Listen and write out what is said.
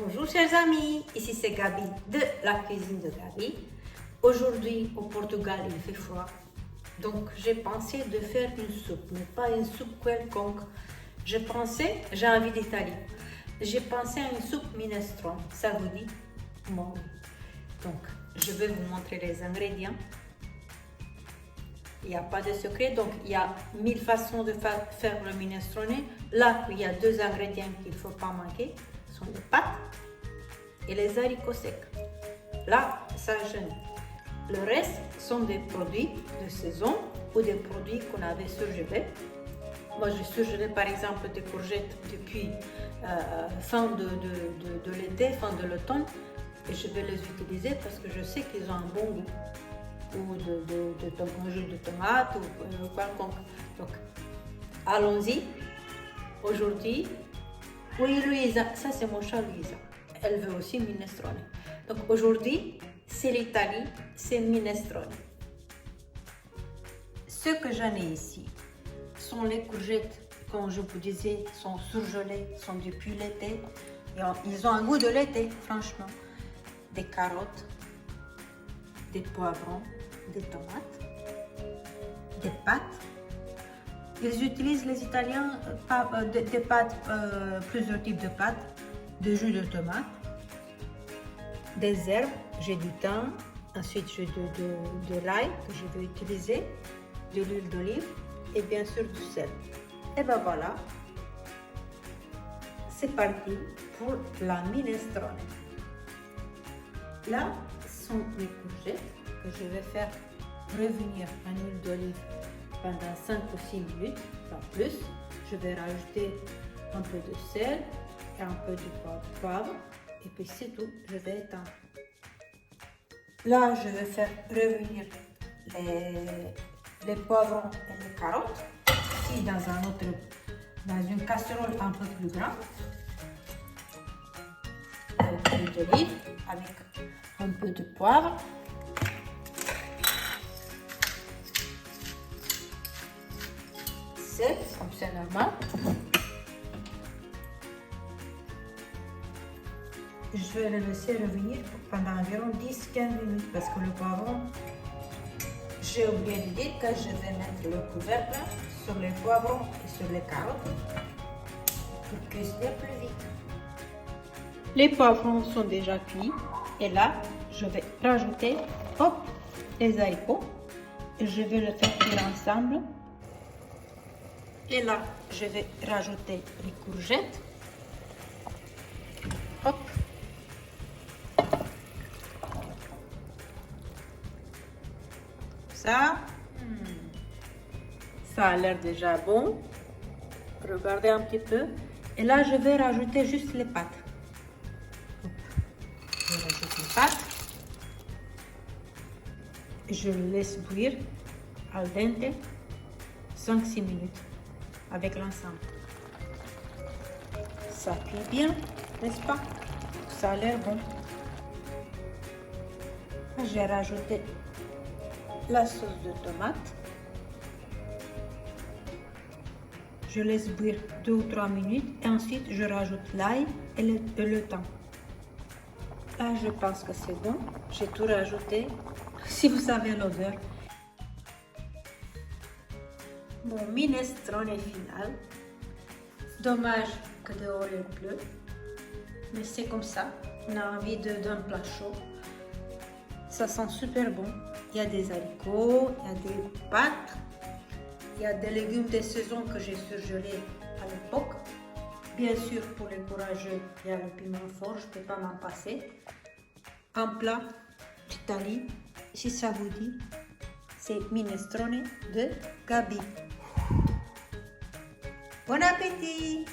Bonjour chers amis, ici c'est Gabi de la cuisine de Gabi. Aujourd'hui au Portugal il fait froid, donc j'ai pensé de faire une soupe, mais pas une soupe quelconque. J'ai envie d'Italie, j'ai pensé à une soupe minestrone, ça vous dit? Bon, donc je vais vous montrer les ingrédients. Il n'y a pas de secret, donc il y a 1000 façons de faire le minestrone. Là, il y a deux ingrédients qu'il ne faut pas manquer, ce sont les pâtes et les haricots secs. Là, ça gêne. Le reste sont des produits de saison ou des produits qu'on avait surgelés. Moi, j'ai surgelé par exemple des courgettes depuis fin de l'été, fin de l'automne, et je vais les utiliser parce que je sais qu'ils ont un bon goût. Ou de jus de tomate ou quelconque. Donc, allons-y. Aujourd'hui, oui, Louisa, ça c'est mon chat Louisa. Elle veut aussi minestrone. Donc aujourd'hui, c'est l'Italie, c'est minestrone. Ce que j'en ai ici sont les courgettes, comme je vous disais, sont surgelées, sont depuis l'été. Ils ont un goût de l'été, franchement. Des carottes, des poivrons, des tomates, des pâtes. Ils utilisent les Italiens des pâtes, plusieurs types de pâtes, de jus de tomate, des herbes, j'ai du thym, ensuite j'ai de l'ail que je vais utiliser, de l'huile d'olive et bien sûr du sel. Et ben voilà, c'est parti pour la minestrone. Là sont les courgettes que je vais faire revenir en huile d'olive pendant 5 ou 6 minutes, pas plus. Je vais rajouter un peu de sel et un peu de poivre et puis c'est tout, je vais éteindre. Là, je vais faire revenir les poivrons et les carottes ici dans une casserole un peu plus grande. L'huile d'olive avec un peu de poivre. Sel, comme c'est normal. Je vais le laisser revenir pendant environ 10-15 minutes parce que le poivron, j'ai oublié de dire que je vais mettre le couvercle sur les poivrons et sur les carottes pour cuisiner plus vite. Les poivrons sont déjà cuits et là, je vais rajouter les haricots et je vais le faire cuire ensemble. Et là, je vais rajouter les courgettes. Hop. Ça a l'air déjà bon. Regardez un petit peu. Et là, je vais rajouter juste les pâtes. Je rajoute les pâtes. Je le laisse bouillir al dente 5-6 minutes avec l'ensemble. Ça cuit bien, n'est-ce pas? Ça a l'air bon. J'ai rajouté la sauce de tomate. Je laisse bouillir 2 ou 3 minutes et ensuite je rajoute l'ail et le thym. Là, je pense que c'est bon. J'ai tout rajouté. Si vous savez l'odeur. Mon minestrone est final. Dommage que dehors il pleut. Mais c'est comme ça. On a envie d'un plat chaud. Ça sent super bon. Il y a des haricots, il y a des pâtes, il y a des légumes de saison que j'ai surgelés à l'époque. Bien sûr, pour les courageux, il y a le piment fort, je ne peux pas m'en passer. Un plat d'Italie, si ça vous dit, c'est minestrone de Gabi. Bon appétit!